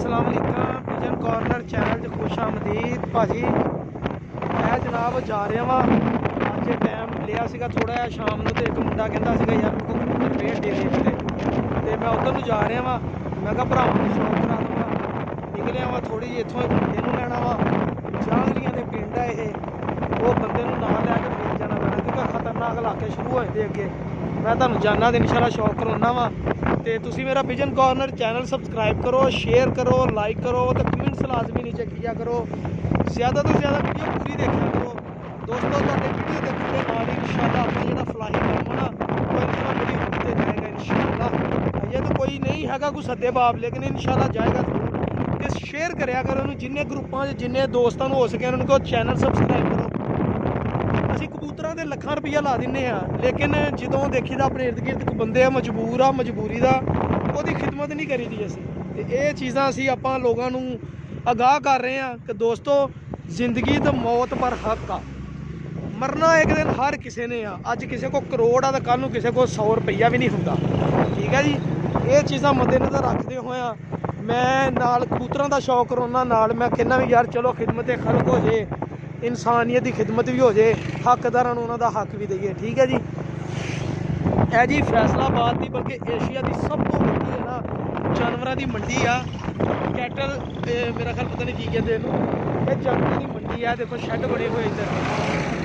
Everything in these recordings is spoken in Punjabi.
अस्सलाम वालेकुम विजन कॉर्नर चैनल 'ਚ खुश आमदीद भाजी। मैं जनाब जा रहा वा अज टाइम लिया सीगा थोड़ा जिहा शाम ਨੂੰ ਤੇ ਇੱਕ ਮੁੰਡਾ ਕਹਿੰਦਾ ਸੀਗਾ ਯਾਰ ਮੇਰੇ ਕੋਲ ਕਬੂਤਰ ਭੇਜ ਦੇ ਤੇ ਮੈਂ ਉਧਰ ਨੂੰ ਜਾ ਰਿਹਾ ਵਾ। ਮੈਂ ਕਿਹਾ ਭਰਾਵਾਂ ਨੂੰ ਸ਼ੌਕ ਕਰਾ ਦੂੰਗਾ। ਨਿਕਲਿਆ ਵਾ ਥੋੜੀ ਜਿਹੀ ਇੱਥੋਂ ਬੰਦੇ ਨੂੰ ਲੈਣਾ ਵਾ ਜਾਂਗਲੀਆਂ ਦੇ ਪਿੰਡ ਆ ਇਹ। ਉਹ ਬੰਦੇ ਨੂੰ ਨਾਲ ਲੈ ਕੇ ਫੇਰ ਜਾਣਾ ਪੈਣਾ ਕਿਉਂਕਿ ਖਤਰਨਾਕ ਇਲਾਕੇ ਸ਼ੁਰੂ ਹੋ ਜਾਂਦੇ ਅੱਗੇ। मैं ਤੁਹਾਨੂੰ ਜਾਨਾ ਤੇ ਇਨਸ਼ਾਅੱਲਾ ਸ਼ੌਕ ਕਰਾਉਣਾ ਵਾ ਤੇ ਤੁਸੀਂ ਮੇਰਾ ਵਿਜ਼ਨ ਕਾਰਨਰ ਚੈਨਲ ਸਬਸਕ੍ਰਾइब करो, शेयर करो, लाइक करो तो कमेंट्स लाजमी नीचे किया करो। ज़्यादा तो ज़्यादा वीडियो पूरी देखा करो दोस्तों। तुहाडे वीडियो देखने के बाद इंशाअल्लाह अपना जिहड़ा फलाही काम है ना वो इंशाअल्लाह बड़ी ऊपर जाएगा इंशाअल्लाह। ये तो कोई नहीं हैगा कोई सद्दे बाप लेकिन इंशाअल्लाह जाएगा जरूर। ते शेयर करया करो जिन्ने ग्रुपां जिन्ने दोस्तों हो सके उनको चैनल सब्सक्राइब करो। ਅਸੀਂ ਕਬੂਤਰਾਂ ਦੇ ਲੱਖਾਂ ਰੁਪਈਆ ਲਾ ਦਿੰਦੇ ਆ ਲੇਕਿਨ ਜਦੋਂ ਦੇਖੀਦਾ ਆਪਣੇ ਇਰਦ ਗਿਰਦ ਕੋਈ ਬੰਦੇ ਆ ਮਜਬੂਰ ਆ ਮਜਬੂਰੀ ਦਾ ਉਹਦੀ ਖਿਦਮਤ ਨਹੀਂ ਕਰੀਦੀ ਅਸੀਂ। ਤੇ ਇਹ ਚੀਜ਼ਾਂ ਅਸੀਂ ਆਪਾਂ ਲੋਕਾਂ ਨੂੰ ਆਗਾਹ ਕਰ ਰਹੇ ਆ ਕਿ ਦੋਸਤੋ ਜ਼ਿੰਦਗੀ ਤੇ ਮੌਤ ਪਰ ਹੱਕ ਆ। ਮਰਨਾ ਇੱਕ ਦਿਨ ਹਰ ਕਿਸੇ ਨੇ ਆ। ਅੱਜ ਕਿਸੇ ਕੋ ਕਰੋੜ ਆ ਤਾਂ ਕੱਲ ਨੂੰ ਕਿਸੇ ਕੋ 100 ਰੁਪਈਆ ਵੀ ਨਹੀਂ ਹੁੰਦਾ। ਠੀਕ ਹੈ ਜੀ। ਇਹ ਚੀਜ਼ਾਂ ਮੱਦੇਨਜ਼ਰ ਰੱਖਦੇ ਹੋਇਆ ਮੈਂ ਨਾਲ ਕਬੂਤਰਾਂ ਦਾ ਸ਼ੌਕ ਕਰਾਉਣਾ ਨਾਲ ਮੈਂ ਕਹਿੰਦਾ ਵੀ ਯਾਰ ਚਲੋ ਖਿਦਮਤ ਖਲਕ ਹੋ ਜੇ ਇਨਸਾਨੀਅਤ ਦੀ ਖਿਦਮਤ ਵੀ ਹੋ ਜੇ ਹੱਕਦਾਰਾਂ ਨੂੰ ਉਹਨਾਂ ਦਾ ਹੱਕ ਵੀ ਦਈਏ। ਠੀਕ ਹੈ ਜੀ। ਇਹ ਜੀ ਫੈਸਲਾਬਾਦ ਦੀ ਬਲਕਿ ਏਸ਼ੀਆ ਦੀ ਸਭ ਤੋਂ ਵੱਡੀ ਹੈ ਨਾ ਜਾਨਵਰਾਂ ਦੀ ਮੰਡੀ ਆ ਕੈਟਲ। ਮੇਰਾ ਖਿਆਲ ਪਤਾ ਨਹੀਂ ਕੀ ਕਹਿੰਦੇ ਇਹਨੂੰ। ਇਹ ਜਾਨਵਰਾਂ ਦੀ ਮੰਡੀ ਆ। ਦੇਖੋ ਸ਼ੈੱਡ ਬਣੇ ਹੋਏ ਇੱਧਰ।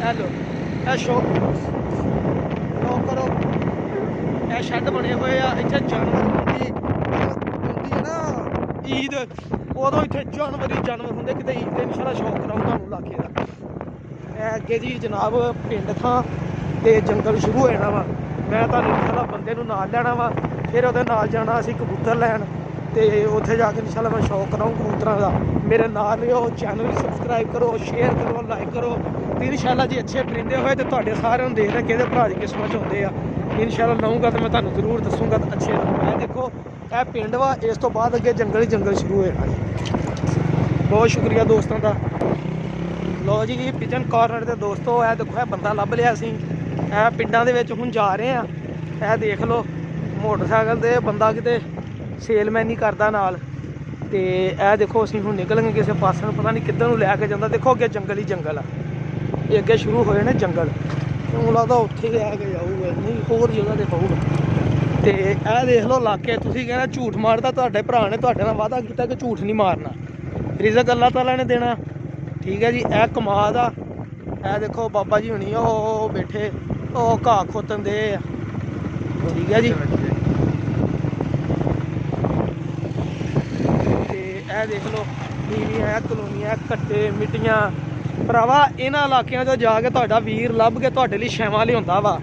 ਇਹ ਲੋ ਇਹ ਸ਼ੋ ਕਰੋ ਇਹ ਸ਼ੈੱਡ ਬਣੇ ਹੋਏ ਆ। ਇੱਥੇ ਜਾਨਵਰ ਮੰਡੀ ਹੁੰਦੀ ਹੈ ਨਾ ਈਦ ਉਦੋਂ ਇੱਥੇ ਜਾਨਵਰ ਹੁੰਦੇ ਕਿਤੇ ਈਦ ਤੇ ਇਨਸ਼ਾਅੱਲਾ ਸ਼ੌਕ ਕਰਾਉਂ ਤੁਹਾਨੂੰ ਇਲਾਕੇ ਦਾ। ਇਹ ਅੱਗੇ ਜੀ ਜਨਾਬ ਪਿੰਡ ਥਾਂ ਤੇ ਜੰਗਲ ਸ਼ੁਰੂ ਹੋ ਜਾਣਾ ਵਾ। ਮੈਂ ਤੁਹਾਨੂੰ ਇਨਸ਼ਾਅੱਲਾ ਬੰਦੇ ਨੂੰ ਨਾਲ ਲੈਣਾ ਵਾ ਫਿਰ ਉਹਦੇ ਨਾਲ ਜਾਣਾ ਅਸੀਂ ਕਬੂਤਰ ਲੈਣ ਤੇ ਉੱਥੇ ਜਾ ਕੇ ਇਨਸ਼ਾਅੱਲਾ ਮੈਂ ਸ਼ੌਕ ਕਰਾਉਂ ਕਬੂਤਰਾਂ ਦਾ। ਮੇਰੇ ਨਾਲ ਰਹੋ ਚੈਨਲ ਸਬਸਕ੍ਰਾइब करो, शेयर करो, लाइक करो ਤੇ ਇਨਸ਼ਾਅੱਲਾ ਜੀ ਅੱਛੇ ਪਰਿੰਦੇ ਹੋਏ ਤੇ ਤੁਹਾਡੇ ਸਾਰਿਆਂ ਨੂੰ ਦੇਖਦੇ ਕਿਹਦੇ ਭਰਾ ਦੀ ਕਿਸਮਤ 'ਚ ਹੁੰਦੇ ਆ। ਇਨਸ਼ਾਅੱਲਾ ਲਾਊਂਗਾ ਤਾਂ ਮੈਂ ਤੁਹਾਨੂੰ ਜ਼ਰੂਰ ਦੱਸੂਗਾ ਅੱਛੇ। ਇਹ ਦੇਖੋ ਇਹ ਪਿੰਡ ਵਾ ਇਸ ਤੋਂ ਬਾਅਦ ਅੱਗੇ ਜੰਗਲ ਹੀ ਜੰਗਲ ਸ਼ੁਰੂ ਹੋ ਜਾਣਾ ਜੀ। ਬਹੁਤ ਸ਼ੁਕਰੀਆ ਦੋਸਤਾਂ ਦਾ। ਲੋ ਜੀ ਵਿਜ਼ਨ ਕਾਰਨਰ ਦੇ ਦੋਸਤੋ ਇਹ ਦੇਖੋ ਇਹ ਬੰਦਾ ਲੱਭ ਲਿਆ ਸੀ। ਇਹ ਪਿੰਡਾਂ ਦੇ ਵਿੱਚ ਹੁਣ ਜਾ ਰਹੇ ਆ। ਇਹ ਦੇਖ ਲਓ ਮੋਟਰਸਾਈਕਲ ਤੇ ਬੰਦਾ ਕਿਤੇ ਸੇਲਮੈਨ ਹੀ ਕਰਦਾ ਨਾਲ। ਤੇ ਇਹ ਦੇਖੋ ਅਸੀਂ ਹੁਣ ਨਿਕਲਾਂਗੇ ਕਿਸੇ ਪਾਸੇ ਨੂੰ ਪਤਾ ਨਹੀਂ ਕਿੱਧਰ ਨੂੰ ਲੈ ਕੇ ਜਾਂਦਾ। ਦੇਖੋ ਅੱਗੇ ਜੰਗਲ ਹੀ ਜੰਗਲ ਆ। ਇਹ ਅੱਗੇ ਸ਼ੁਰੂ ਹੋਏ ਨੇ ਜੰਗਲ। ਮੈਨੂੰ ਲੱਗਦਾ ਉੱਥੇ ਲੈ ਕੇ ਜਾਊਗਾ ਨਹੀਂ ਹੋਰ ਜਗ੍ਹਾ ਤੇ ਪਊਗਾ। ਤੇ ਇਹ ਦੇਖ ਲਓ ਇਲਾਕੇ ਤੁਸੀਂ ਕਹਿੰਦਾ ਝੂਠ ਮਾਰਦਾ ਤੁਹਾਡੇ ਭਰਾ ਨੇ ਤੁਹਾਡੇ ਨਾਲ ਵਾਅਦਾ ਕੀਤਾ ਕਿ ਝੂਠ ਨਹੀਂ ਮਾਰਨਾ। ਰਿਜ਼ਕ ਅੱਲਾਹ ਤਾਲਾ ਨੇ ਦੇਣਾ। ਠੀਕ ਹੈ ਜੀ। ਇਹ ਕਮਾਦ ਆ। ਇਹ ਦੇਖੋ ਬਾਬਾ ਜੀ ਹੁਣੀ ਉਹ ਬੈਠੇ ਉਹ ਘਾਹ ਖੋਤਣ ਦੇ ਆ। ਠੀਕ ਹੈ ਜੀ। ਤੇ ਇਹ ਦੇਖ ਲਓ ਨੀਵੀਆਂ ਕਲੋਨੀਆਂ ਕੱਟੇ ਮਿੱਟੀਆਂ ਭਰਾਵਾ ਇਹਨਾਂ ਇਲਾਕਿਆਂ 'ਚੋਂ ਜਾ ਕੇ ਤੁਹਾਡਾ ਵੀਰ ਲੱਭ ਕੇ ਤੁਹਾਡੇ ਲਈ ਛਾਵਾਂ ਲਿਆਉਂਦਾ ਵਾ।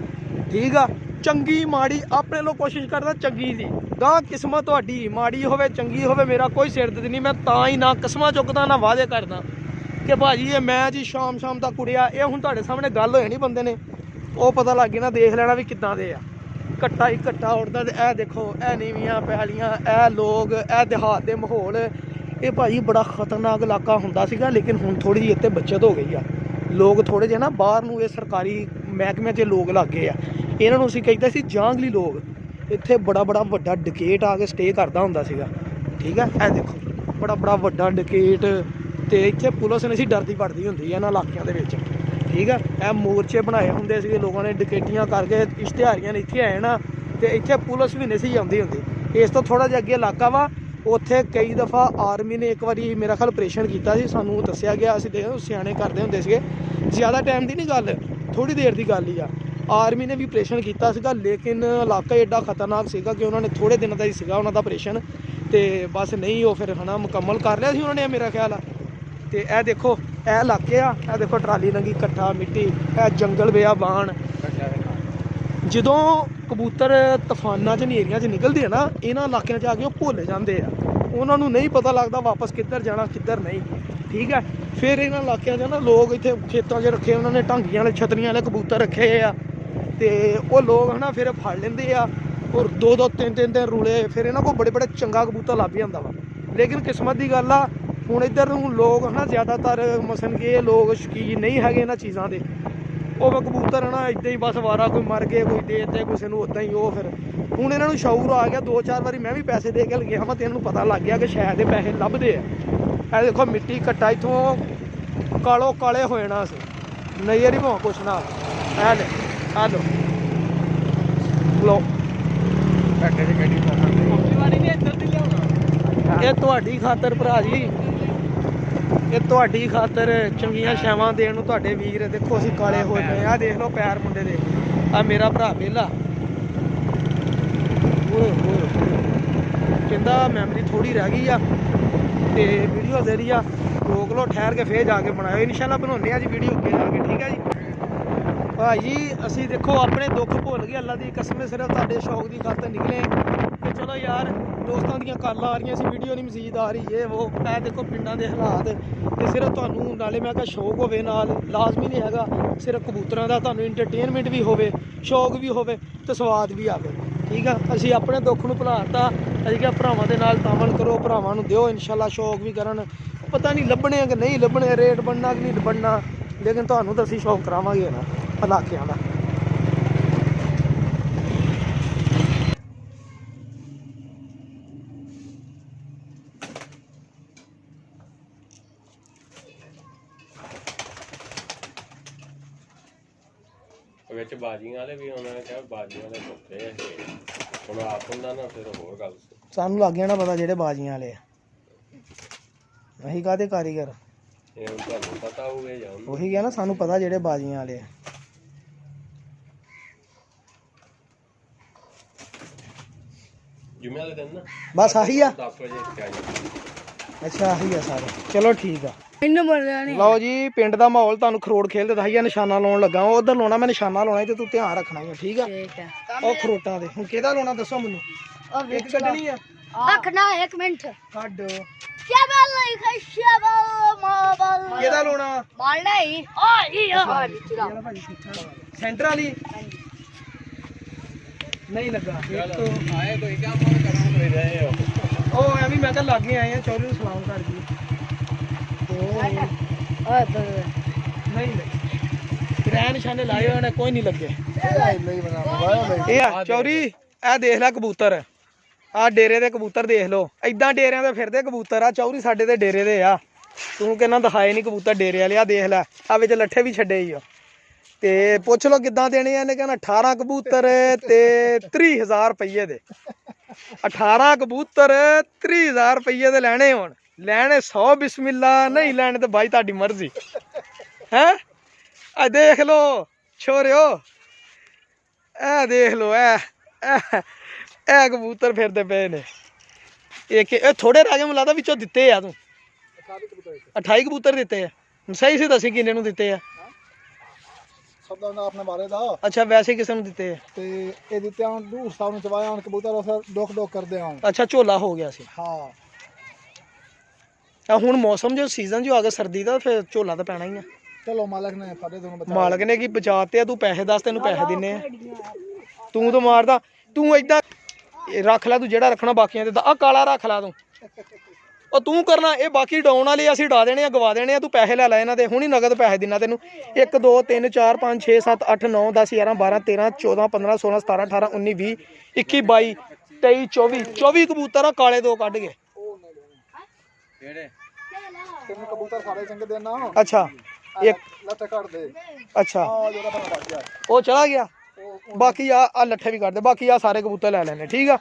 ਠੀਕ ਆ। ਚੰਗੀ ਮਾੜੀ ਆਪਣੇ ਲੋਕ ਕੋਸ਼ਿਸ਼ ਕਰਦਾ ਚੰਗੀ ਦੀ ਗਾਂ ਕਿਸਮਤ ਤੁਹਾਡੀ ਮਾੜੀ ਹੋਵੇ ਚੰਗੀ ਹੋਵੇ ਮੇਰਾ ਕੋਈ ਸਿਰ ਦਰਦ ਨਹੀਂ। ਮੈਂ ਤਾਂ ਹੀ ਨਾ ਕਸਮਾਂ ਚੁੱਕਦਾ ਨਾ ਵਾਅਦੇ ਕਰਦਾ ਕਿ ਭਾਜੀ ਇਹ ਮੈਂ ਜੀ ਸ਼ਾਮ ਤੱਕ ਕੁੜਿਆ। ਇਹ ਹੁਣ ਤੁਹਾਡੇ ਸਾਹਮਣੇ ਗੱਲ ਹੋ ਜਾਣੀ ਬੰਦੇ ਨੇ ਉਹ ਪਤਾ ਲੱਗ ਗਿਆ ਨਾ ਦੇਖ ਲੈਣਾ ਵੀ ਕਿੱਦਾਂ ਦੇ ਆ। ਕੱਟਾ ਹੀ ਕੱਟਾ ਉੱਡਦਾ। ਤੇ ਇਹ ਦੇਖੋ ਇਹ ਨੀਵੀਆਂ ਪੈਲੀਆਂ ਇਹ ਲੋਕ ਇਹ ਦਿਹਾਤ ਦੇ ਮਾਹੌਲ ਇਹ ਭਾਜੀ ਬੜਾ ਖਤਰਨਾਕ ਇਲਾਕਾ ਹੁੰਦਾ ਸੀਗਾ ਲੇਕਿਨ ਹੁਣ ਥੋੜ੍ਹੀ ਜਿਹੀ ਇੱਥੇ ਬੱਚਤ ਹੋ ਗਈ ਆ। ਲੋਕ ਥੋੜ੍ਹੇ ਜਿਹੇ ਨਾ ਬਾਹਰ ਨੂੰ ਇਹ ਸਰਕਾਰੀ ਮਹਿਕਮੇ 'ਚ ਲੋਕ ਲੱਗ ਗਏ ਆ। ਇਹਨਾਂ ਨੂੰ ਅਸੀਂ ਕਹਿੰਦੇ ਸੀ ਜਾਂਗਲੀ ਲੋਕ। ਇੱਥੇ ਬੜਾ ਵੱਡਾ ਡਕੇਟ ਆ ਕੇ ਸਟੇ ਕਰਦਾ ਹੁੰਦਾ ਸੀਗਾ। ਠੀਕ ਹੈ। ਇਹ ਦੇਖੋ ਬੜਾ ਵੱਡਾ ਡਕੇਟ ਤੇ ਇੱਥੇ ਪੁਲਿਸ ਨੇ ਸੀ ਡਰਦੀ ਪੜਦੀ ਹੁੰਦੀ ਹੈ ਇਹਨਾਂ ਇਲਾਕਿਆਂ ਦੇ ਵਿੱਚ। ਠੀਕ ਹੈ। ਇਹ ਮੋਰਚੇ ਬਣਾਏ ਹੁੰਦੇ ਸੀਗੇ ਲੋਕਾਂ ਨੇ ਡਕੇਟੀਆਂ ਕਰਕੇ ਇਸ਼ਤਿਹਾਰੀਆਂ ਨੇ ਇੱਥੇ ਆਏ ਨਾ ਤੇ ਇੱਥੇ ਪੁਲਿਸ ਵੀ ਨਹੀਂ ਸੀ ਆਉਂਦੀ ਹੁੰਦੀ। ਇਸ ਤੋਂ ਥੋੜ੍ਹਾ ਜਿਹਾ ਅੱਗੇ ਇਲਾਕਾ ਵਾ ਉੱਥੇ ਕਈ ਦਫਾ ਆਰਮੀ ਨੇ ਇੱਕ ਵਾਰੀ ਮੇਰਾ ਖਿਆਲ ਆਪਰੇਸ਼ਨ ਕੀਤਾ ਸੀ ਸਾਨੂੰ ਦੱਸਿਆ ਗਿਆ। ਅਸੀਂ ਦੇਖੋ ਸਿਆਣੇ ਕਰਦੇ ਹੁੰਦੇ ਸੀਗੇ ਜ਼ਿਆਦਾ ਟਾਈਮ ਦੀ ਨਹੀਂ ਗੱਲ ਥੋੜ੍ਹੀ ਦੇਰ ਦੀ ਗੱਲ ਹੀ ਆ। ਆਰਮੀ ਨੇ ਵੀ ਆਪਰੇਸ਼ਨ ਕੀਤਾ ਸੀਗਾ ਲੇਕਿਨ ਇਲਾਕਾ ਐਡਾ ਖਤਰਨਾਕ ਸੀਗਾ ਕਿ ਉਹਨਾਂ ਨੇ ਥੋੜ੍ਹੇ ਦਿਨਾਂ ਦਾ ਹੀ ਸੀਗਾ ਉਹਨਾਂ ਦਾ ਆਪਰੇਸ਼ਨ ਤੇ ਬਸ ਨਹੀਂ ਉਹ ਫਿਰ ਹੈ ਨਾ ਮੁਕੰਮਲ ਕਰ ਲਿਆ ਸੀ ਉਹਨਾਂ ਨੇ ਮੇਰਾ ਖਿਆਲ ਆ। ਤੇ ਇਹ ਦੇਖੋ ਇਹ ਇਲਾਕੇ ਆ। ਇਹ ਦੇਖੋ ਟਰਾਲੀ ਲੰਗੀ ਇਕੱਠਾ ਮਿੱਟੀ ਇਹ ਜੰਗਲ ਬਿਆਬਾਨ। ਜਦੋਂ ਕਬੂਤਰ ਤੂਫਾਨਾਂ 'ਚ ਹਨੇਰੀਆਂ 'ਚ ਨਿਕਲਦੇ ਆ ਨਾ ਇਹਨਾਂ ਇਲਾਕਿਆਂ 'ਚ ਆ ਕੇ ਉਹ ਭੁੱਲ ਜਾਂਦੇ ਆ। ਉਹਨਾਂ ਨੂੰ ਨਹੀਂ ਪਤਾ ਲੱਗਦਾ ਵਾਪਸ ਕਿੱਧਰ ਜਾਣਾ ਕਿੱਧਰ ਨਹੀਂ। ਠੀਕ ਹੈ। ਫਿਰ ਇਹਨਾਂ ਇਲਾਕਿਆਂ 'ਚ ਨਾ ਲੋਕ ਇੱਥੇ ਖੇਤਾਂ 'ਚ ਰੱਖੇ ਉਹਨਾਂ ਨੇ ਢਾਂਗੀਆਂ ਵਾਲੇ ਛਤਰੀਆਂ ਵਾਲੇ ਕਬੂਤਰ ਰੱਖੇ ਆ ਤੇ ਉਹ ਲੋਕ ਹੈ ਨਾ ਫਿਰ ਫੜ ਲੈਂਦੇ ਆ ਔਰ 2 3 ਦਿਨ ਰੂਲੇ ਫਿਰ ਇਹਨਾਂ ਕੋਲ ਬੜੇ ਚੰਗਾ ਕਬੂਤਰ ਲੱਭ ਜਾਂਦਾ ਵਾ। ਲੇਕਿਨ ਕਿਸਮਤ ਦੀ ਗੱਲ ਆ ਹੁਣ ਇੱਧਰ ਨੂੰ ਲੋਕ ਹੈ ਨਾ ਜ਼ਿਆਦਾਤਰ ਮਸਲਨ ਕਿ ਇਹ ਲੋਕ ਸ਼ੌਕੀਨ ਨਹੀਂ ਹੈਗੇ ਇਹਨਾਂ ਚੀਜ਼ਾਂ ਦੇ। ਉਹ ਕਬੂਤਰ ਨਾ ਇਦਾਂ ਹੀ ਬਸ ਵਾਰਾ ਕੋਈ ਮਰ ਗਏ ਕੋਈ ਦੇ ਦਿੱਤੇ ਕਿਸੇ ਨੂੰ ਉਦਾਂ ਹੀ ਉਹ ਫਿਰ ਹੁਣ ਇਹਨਾਂ ਨੂੰ ਸ਼ੌਰ ਆ ਗਿਆ 2-4 ਵਾਰੀ ਮੈਂ ਵੀ ਪੈਸੇ ਦੇ ਕੇ ਲਗਿਆ ਵਾ ਤੇ ਇਹਨੂੰ ਪਤਾ ਲੱਗ ਗਿਆ ਕਿ ਸ਼ਾਇਦ ਇਹ ਪੈਸੇ ਲੱਭਦੇ ਆ ਇਹ ਦੇਖੋ ਮਿੱਟੀ ਘੱਟਾ ਇੱਥੋਂ ਕਾਲੋ ਕਾਲੇ ਹੋ ਜਾਣਾ ਸੀ ਨਜ਼ਰ ਹੀ ਭਾਵੇਂ ਕੁਛ ਨਾ ਇਹ ਲੈ ਆ ਲਓ ਲਓ ਇਹ ਤੁਹਾਡੀ ਖਾਤਰ ਭਰਾ ਜੀ ਇਹ ਤੁਹਾਡੀ ਖਾਤਰ ਚੰਗੀਆਂ ਛਾਵਾਂ ਦੇਣ ਨੂੰ ਤੁਹਾਡੇ ਵੀਰ ਦੇਖੋ ਅਸੀਂ ਕਾਲੇ ਹੋਏ ਪਏ ਆ ਦੇਖ ਲਓ ਪੈਰ ਮੁੰਡੇ ਦੇ ਆ ਮੇਰਾ ਭਰਾ ਵਿਹਲਾ ਕਹਿੰਦਾ ਮੈਮਰੀ ਥੋੜੀ ਰਹਿ ਗਈ ਆ ਤੇ ਵੀਡੀਓ ਜਿਹੜੀ ਆ ਰੋਕ ਲਓ ਠਹਿਰ ਕੇ ਫੇਰ ਜਾ ਕੇ ਬਣਾਇਓ ਇਨਸ਼ਾਅੱਲਾ ਬਣਾਉਂਦੇ ਆ ਜੀ ਵੀਡੀਓ ਅੱਗੇ ਜਾ ਕੇ ਠੀਕ ਆ ਜੀ ਭਾਈ ਅਸੀਂ ਦੇਖੋ ਆਪਣੇ ਦੁੱਖ ਭੁੱਲ ਗਏ ਅੱਲਾ ਦੀ ਕਸਮ ਸਿਰਫ ਤੁਹਾਡੇ ਸ਼ੌਕ ਦੀ ਖਾਤਰ ਨਿਕਲੇ ਤੇ ਚਲੋ ਯਾਰ ਦੋਸਤਾਂ ਦੀਆਂ ਕਾਲਾਂ ਆ ਰਹੀਆਂ ਸੀ ਵੀਡੀਓ ਨਹੀਂ ਮਜ਼ੀਦ ਆ ਰਹੀ ਇਹ ਉਹ ਇਹ ਦੇਖੋ ਪਿੰਡਾਂ ਦੇ ਹਾਲਾਤ ਤੇ ਸਿਰਫ ਤੁਹਾਨੂੰ ਨਾਲੇ ਮੈਂ ਕਿਹਾ ਸ਼ੌਕ ਹੋਵੇ ਨਾਲ ਲਾਜ਼ਮੀ ਨਹੀਂ ਹੈਗਾ ਸਿਰਫ ਕਬੂਤਰਾਂ ਦਾ ਤੁਹਾਨੂੰ ਇੰਟਰਟੇਨਮੈਂਟ ਵੀ ਹੋਵੇ ਸ਼ੌਕ ਵੀ ਹੋਵੇ ਤੇ ਸਵਾਦ ਵੀ ਆਵੇ ਠੀਕ ਆ ਅਸੀਂ ਆਪਣੇ ਦੁੱਖ ਨੂੰ ਭੁਲਾਤਾ ਅਸੀਂ ਕਿਹਾ ਭਰਾਵਾਂ ਦੇ ਨਾਲ ਤਾਮਲ ਕਰੋ ਭਰਾਵਾਂ ਨੂੰ ਦਿਓ ਇਨਸ਼ਾਅੱਲਾ ਸ਼ੌਕ ਵੀ ਕਰਨ ਪਤਾ ਨਹੀਂ ਲੱਭਣੇ ਕਿ ਨਹੀਂ ਲੱਭਣੇ ਰੇਟ ਬਣਨਾ ਕਿ ਨਹੀਂ ਬਣਨਾ ਲੇਕਿਨ ਤੁਹਾਨੂੰ ਤਾਂ ਅਸੀਂ ਸ਼ੌਕ ਕਰਾਵਾਂਗੇ ਨਾ ਇਲਾਕਿਆਂ ਦਾ ਵਿੱਚ ਬਾਜੀਆਂ ਵਾਲੇ ਵੀ ਉਹਨਾਂ ਨੇ ਕਿਹਾ ਬਾਜੀਆਂ ਵਾਲੇ ਧੋਤੇ ਹੁਣ ਆਪ ਹੁੰਦਾ ਨਾ ਫਿਰ ਹੋਰ ਗੱਲ ਸਾਨੂੰ ਲੱਗ ਗਿਆ ਨਾ ਪਤਾ ਜਿਹੜੇ ਬਾਜੀਆਂ ਵਾਲੇ ਆ ਅਸੀਂ ਕਾਹਦੇ ਕਾਰੀਗਰ ਇਹ ਹੁਣ ਤੁਹਾਨੂੰ ਪਤਾ ਹੋਵੇ ਜਾਂ ਉਹੀ ਗਿਆ ਨਾ ਸਾਨੂੰ ਪਤਾ ਜਿਹੜੇ ਬਾਜੀਆਂ ਵਾਲੇ ਆ ਜੁਮੇ ਵਾਲੇ ਦਿਨ ਨਾ ਬਸ ਆਹੀ ਆ 10 ਵਜੇ ਕਿਹਾ ਜੀ ਅੱਛਾ ਆਹੀ ਆ ਸਾਰੇ ਚਲੋ ਠੀਕ ਆ ਇਹਨੂੰ ਬੋਲਿਆ ਨਹੀਂ ਲਓ ਜੀ ਪਿੰਡ ਦਾ ਮਾਹੌਲ ਤੁਹਾਨੂੰ ਖਰੋੜ ਖੇਲਦੇ ਦਿਖਾਈਆ ਨਿਸ਼ਾਨਾ ਲਾਉਣ ਲੱਗਾ ਉਹ ਉਧਰ ਲਾਉਣਾ ਮੈਂ ਨਿਸ਼ਾਨਾ ਲਾਉਣਾ ਤੇ ਤੂੰ ਧਿਆਨ ਰੱਖਣਾ ਹੈ ਠੀਕ ਆ ਠੀਕ ਹੈ ਉਹ ਖਰੋਟਾਂ ਦੇ ਹੁਣ ਕਿਹਦਾ ਲਾਉਣਾ ਦੱਸੋ ਮੈਨੂੰ ਉਹ ਇੱਕ ਕੱਢਣੀ ਆ ਰੱਖਣਾ 1 ਮਿੰਟ ਕੱਢ ਸ਼ਬਲ ਨਹੀਂ ਸ਼ਬਲ ਮਾਬਲ ਕਿਹਦਾ ਲਾਉਣਾ ਮਾਲ ਨਹੀਂ ਆ ਇਹ ਆ ਸੈਂਟਰ ਵਾਲੀ ਨਹੀਂ ਲੱਗਾ ਆਏ ਕੋਈ ਕੰਮ ਕਰਾਂ ਕੋਈ ਰਹੇ ਹੋ ਉਹ ਐਵੇਂ ਮੈਂ ਕਿਹਾ ਲਾਗੇ ਆਏ ਆ ਚੌਧਰੀ ਨੂੰ ਸਲਾਮ ਕਰ ਜੀ ਓਏ ਨਹੀਂ ਰਹਿ ਨਿਸ਼ਾਨੇ ਲਾਏ ਹੋਏ ਨੇ ਕੋਈ ਨਹੀਂ ਲੱਗੇ ਇਹ ਆ ਚੌਰੀ ਇਹ ਦੇਖ ਲੈ ਕਬੂਤਰ ਆ ਡੇਰੇ ਦੇ ਕਬੂਤਰ ਦੇਖ ਲਓ ਐਦਾਂ ਡੇਰਿਆਂ ਦੇ ਫਿਰਦੇ ਕਬੂਤਰ ਆ ਚੌਰੀ ਸਾਡੇ ਤੇ ਡੇਰੇ ਦੇ ਆ ਤੂੰ ਕਹਿੰਦਾ ਦਿਖਾਏ ਨਹੀਂ ਕਬੂਤਰ ਡੇਰੇ ਵਾਲੇ ਆ ਦੇਖ ਲੈ ਆ ਵਿੱਚ ਲੱਠੇ ਵੀ ਛੱਡੇ ਹੀ ਆ ਤੇ ਪੁੱਛ ਲਓ ਕਿੱਦਾਂ ਦੇਣੇ ਆ ਇਹਨੇ ਕਹਿੰਦਾ 18 ਕਬੂਤਰ ਤੇ 30000 ਰੁਪਏ ਦੇ 18 ਕਬੂਤਰ 30000 ਰੁਪਏ ਦੇ ਲੈਣੇ ਹੋਣ ਲੈਣੇ 100 ਬਿਸਮਿਲ੍ਲਾ ਨਹੀਂ ਲੈਣੇ ਤੇ ਬਾਈ ਤੁਹਾਡੀ ਮਰਜ਼ੀ ਹੈ ਆ ਦੇਖ ਲੋ ਛੋਰਿਓ ਇਹ ਦੇਖ ਲੋ ਇਹ ਕਬੂਤਰ ਫਿਰਦੇ ਪਏ ਨੇ ਇਹ ਥੋੜੇ ਰਾਜੇ ਮੈਨੂੰ ਲੱਗਦਾ ਵਿੱਚੋਂ ਦਿੱਤੇ ਆ ਤੂੰ 28 ਕਬੂਤਰ ਦਿੱਤੇ ਆ ਸਹੀ ਸੀ ਦੱਸੀ ਕਿੰਨੇ ਨੂੰ ਦਿੱਤੇ ਆ ਸਭ ਦਾ ਆਪਣੇ ਬਾਰੇ ਦਾ ਅੱਛਾ ਵੈਸੇ ਕਿਸੇ ਨੂੰ ਦਿੱਤੇ ਆ ਤੇ ਇਹ ਦਿੱਤੇ ਆਣ ਦੂਰ ਸਾਹਿਬ ਨੂੰ ਚਵਾਇਆ ਆਣ ਕਬੂਤਰ ਉਹ ਫਿਰ ਡੋਕ ਕਰਦੇ ਆਣ ਅੱਛਾ ਝੋਲਾ ਹੋ ਗਿਆ ਸੀ ਹਾਂ ਆ ਹੁਣ ਮੌਸਮ ਜੋ ਸੀਜ਼ਨ ਜੋ ਆ ਗਿਆ ਸਰਦੀ ਦਾ ਫਿਰ ਝੋਲਾ ਤਾਂ ਪੈਣਾ ਹੀ ਆ ਚਲੋ ਮਾਲਕ ਨੇ ਫਾਦੇ ਦੋਨੋਂ ਬਚਾ ਮਾਲਕ ਨੇ ਕੀ ਬਚਾਤੇ ਆ ਤੂੰ ਪੈਸੇ ਦੱਸ ਤੈਨੂੰ ਪੈਸੇ ਦਿੰਨੇ ਆ ਤੂੰ ਤਾਂ ਮਾਰਦਾ ਤੂੰ ਏਦਾਂ ਰੱਖ ਲੈ ਤੂੰ ਜਿਹੜਾ ਰੱਖਣਾ ਬਾਕੀਆਂ ਦੇ ਆ ਕਾਲਾ ਰੱਖ ਲੈ ਤੂੰ ਉਹ ਤੂੰ ਕਰਨਾ ਇਹ ਬਾਕੀ ਡਾਉਣ ਵਾਲੇ ਅਸੀਂ ਉਡਾ ਦੇਣੇ ਆ ਗਵਾ ਦੇਣੇ ਆ ਤੂੰ ਪੈਸੇ ਲੈ ਲੈ ਇਹਨਾਂ ਦੇ ਹੁਣੀ ਨਗਦ ਪੈਸੇ ਦਿੰਨਾ ਤੈਨੂੰ 1 2 3 4 5 6 7 8 9 10 11 12 13 14 15 16 17 18 19 20 21 22 23 24 ਕਬੂਤਰ ਆ ਕਾਲੇ ਦੋ ਕੱਢ ਗਏ ਕਿਹੜੇ ਤੈਨੂੰ ਕਬੂਤਰ ਸਾਰੇ ਚੰਗੇ ਦੇਣਾ ਅੱਛਾ ਇੱਕ ਲੱਤ ਕੱਢ ਦੇ ਅੱਛਾ ਆ ਜਿਹੜਾ ਬਣਾ ਬਚ ਗਿਆ ਉਹ ਚਲਾ ਗਿਆ ਬਾਕੀ ਆ ਲੱਠੇ ਵੀ ਕੱਢਦੇ ਬਾਕੀ ਆ ਸਾਰੇ ਕਬੂਤਰ ਲੈ ਲੈਣੇ ਠੀਕ ਆ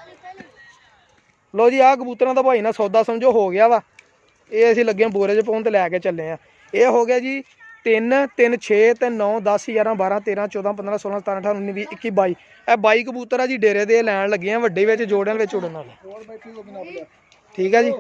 ਲੋ ਜੀ ਆ ਕਬੂਤਰਾਂ ਦਾ ਭਾਈ ਨਾ ਸੌਦਾ ਸਮਝੋ ਹੋ ਗਿਆ ਵਾ ਇਹ ਅਸੀਂ ਲੱਗੇ ਬੋਰੇ 'ਚ ਪਾਉਣ ਤੇ ਲੈ ਕੇ ਚੱਲੇ ਆ ਇਹ ਹੋ ਗਿਆ ਜੀ 3 3 6 ਤੇ 9 10 11 12 13 14 15 16 17 18 19 20 21 22 ਇਹ 22 ਕਬੂਤਰ ਆ ਜੀ ਡੇਰੇ ਦੇ ਲੈਣ ਲੱਗੇ ਆ ਵੱਡੇ ਵਿੱਚ ਜੋੜਿਆਂ ਵਿੱਚ ਉੜਨ ਵਾਲੇ ਹੋਰ ਬੈਠੀ ਹੋ ਬਿਨਾ ਬਲਿਆ ਠੀਕ ਆ ਜੀ